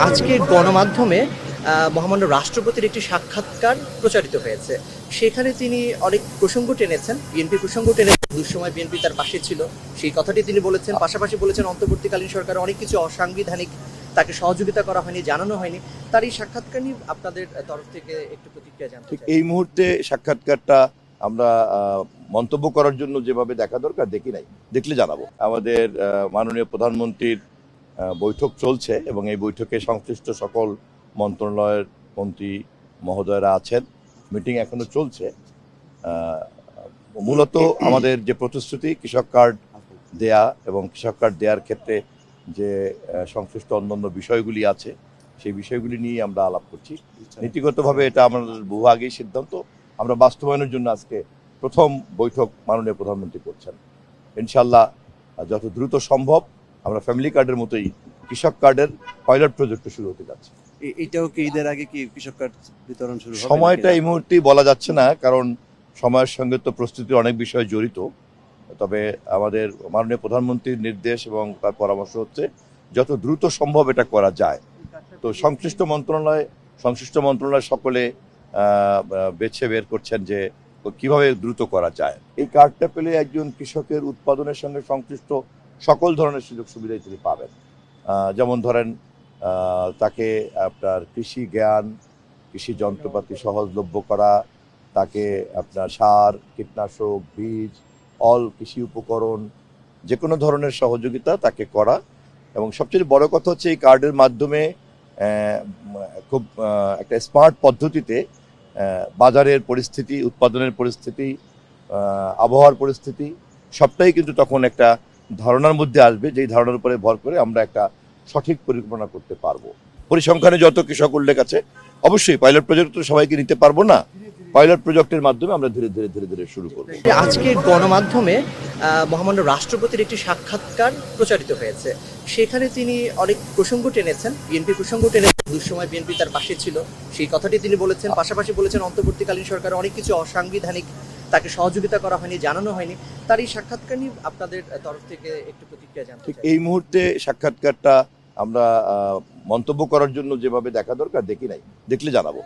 আজকে গণমাধ্যমে মহামান্য রাষ্ট্রপতির একটি সাক্ষাৎকার প্রচারিত হয়েছে। সেখানে তিনি অনেক প্রসঙ্গ টেনেছেন, বিএনপি প্রসঙ্গ টেনেছেন। দুঃসময় বিএনপি তার পাশে ছিল, সেই কথাটি তিনি বলেছেন। পাশাপাশি বলেছেন অন্তর্বর্তীকালীন সরকার অনেক কিছু অসাংবিধানিক, তাকে সহযোগিতা করা হয়নি, জানানো হয়নি। তার এই সাক্ষাৎকার নিয়ে আপনাদের তরফ থেকে একটু প্রতিক্রিয়া জানতে চাই। এই মুহূর্তে সাক্ষাৎকারটা আমরা মন্তব্য করার জন্য যেভাবে দেখা দরকার দেখি নাই, দেখলে জানাবো। আমাদের মাননীয় প্রধানমন্ত্রীর বৈঠক চলছে এবং এই বৈঠকে সংশ্লিষ্ট সকল মন্ত্রণালয়ের মন্ত্রী মহোদয়রা আছেন। মিটিং এখনো চলছে। মূলত আমাদের যে প্রতিশ্রুতি কৃষক কার্ড দেয়া এবং কৃষক কার্ড দেওয়ার ক্ষেত্রে যে সংশ্লিষ্ট অন্যান্য বিষয়গুলি আছে সেই বিষয়গুলি নিয়ে আমরা আলাপ করছি। নীতিগতভাবে এটা আমাদের বহু আগেই সিদ্ধান্ত, আমরা বাস্তবায়নের জন্য আজকে প্রথম বৈঠক মাননীয় প্রধানমন্ত্রী করছেন। ইনশাল্লাহ যত দ্রুত সম্ভব আমরা ফ্যামিলি কার্ডের মতোই কৃষক কার্ডের পাইলট প্রজেক্ট শুরু হতে যাচ্ছে। এটাও কি ঈদের আগে কি কৃষক কার্ড বিতরণ শুরু হবে? সময়টা এই মুহূর্তেই বলা যাচ্ছে না, কারণ সময়ের সঙ্গে তো প্রস্তুতির অনেক বিষয় জড়িত। তবে আমাদের মাননীয় প্রধানমন্ত্রীর নির্দেশ এবং তার পরামর্শ হচ্ছে যত দ্রুত সম্ভব এটা করা যায়। তো সংশ্লিষ্ট মন্ত্রণালয় সকলে বেছে বের করছেন যে কিভাবে দ্রুত করা যায়। এই কার্ডটা পেলে একজন কৃষকের উৎপাদনের সঙ্গে সংশ্লিষ্ট সকল ধরনের সুযোগ সুবিধাই তিনি পাবেন। যেমন ধরেন তাকে আপনার কৃষি জ্ঞান, কৃষি যন্ত্রপাতি সহজলভ্য করা, তাকে আপনার সার, কীটনাশক, বীজ, অল কৃষি উপকরণ, যে কোনো ধরনের সহযোগিতা তাকে করা। এবং সবচেয়ে বড় কথা হচ্ছে এই কার্ডের মাধ্যমে খুব একটা স্মার্ট পদ্ধতিতে বাজারের পরিস্থিতি, উৎপাদনের পরিস্থিতি, আবহাওয়ার পরিস্থিতি সবটাই কিন্তু তখন একটা ধারণার মধ্যে আসবে, যেই ধারণার উপরে ভর করে আমরা একটা সঠিক পরিকল্পনা করতে পারবো। পরিসংখ্যানে যত কৃষক উল্লেখ আছে, অবশ্যই পাইলট প্রজেক্ট তো সবাইকে নিতে পারবো না, পাইলট প্রজেক্টের মাধ্যমে আমরা ধীরে ধীরে শুরু করবো। আজকে গণমাধ্যমে মহামান্য রাষ্ট্রপতির একটি সাক্ষাৎকার প্রচারিত হয়েছে। সেখানে তিনি অনেক প্রসঙ্গ টেনেছেন, বিএনপি প্রসঙ্গ টেনেছেন। দুঃসময় বিএনপি তার পাশে ছিল, সেই কথাটি তিনি বলেছেন। পাশাপাশি বলেছেন অন্তর্বর্তীকালীন সরকার অনেক কিছু অসাংবিধানিক, তাকে সহযোগিতা করা হয়নি, জানানো হয়নি। তার এই সাক্ষাৎকার নিয়ে আপনাদের তরফ থেকে একটু প্রতিক্রিয়া জানতে চাই। এই মুহূর্তে সাক্ষাৎকারটা আমরা মন্তব্য করার জন্য যেভাবে দেখা দরকার দেখি নাই, দেখলে জানাবো।